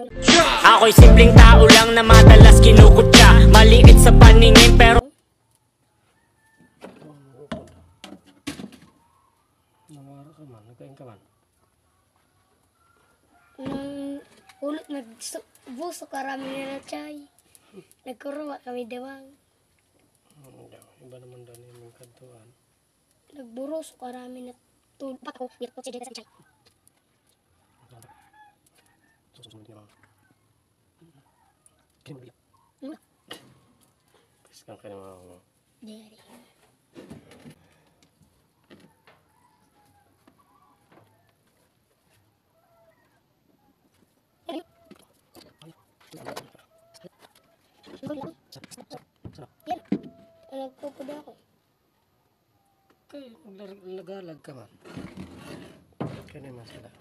Ako'y simpleng tao lang na madalas kinukutya. Maliit sa paningin pero Nawara ka man, nagkain ka man. Nung ulot nagbuso karami nila chay. Nagkuruwa kami dawang. Iba naman doon yung kantuan. Nagburos karami na tulpak ko. Dito si Jeda sa chay. Susunod niya mga. Kaya mabiyak. Piskan ka ng mga. Dari. Yan. Nagpupuda ako. Kaya nagalag ka man. Kaya naman sila.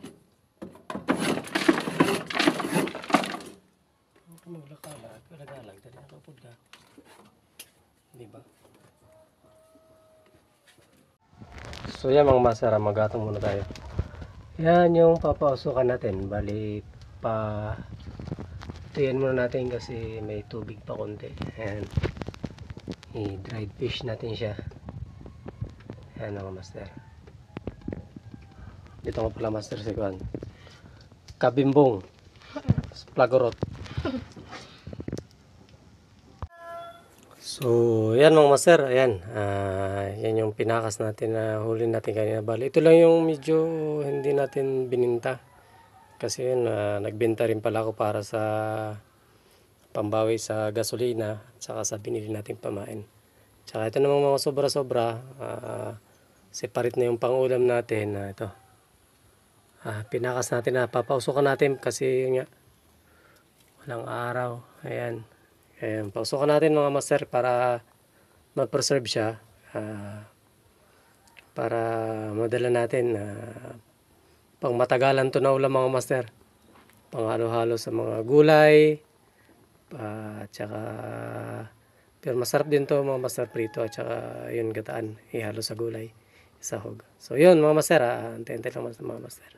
Kung maglakalag, nagalag, dali nakapod ka. Diba? So yan mga masara, magatong muna tayo. Yan yung papausukan natin. Bali pa tuyan muna natin kasi may tubig pa konti. Ayan. I-dried fish natin siya. Ayan mga master. Dito nga pala master si Juan. Kabimbong. Plagorot. So yan mga master. Ayan. Yan yung pinakas natin na huli natin kanina. Bali ito lang yung medyo hindi natin bininta. Kasi yun, nagbenta rin pala ako para sa pambawi sa gasolina at saka sa binili nating pamain. Tsaka ito namang mga sobra-sobra, separate na yung pangulam natin. Ito. Pinakas natin na papausukan natin kasi yun nga, walang araw. Ayan. Ayan. Pausukan natin mga master para mag-preserve siya. Para madala natin pang matagalan to na ulam mga master. Pang halo-halo sa mga gulay. At saka pero masarap din to mga master prito. At saka yun gataan. Ihalo sa gulay. Sahog. So yun mga master. Antay-antay lang mga master.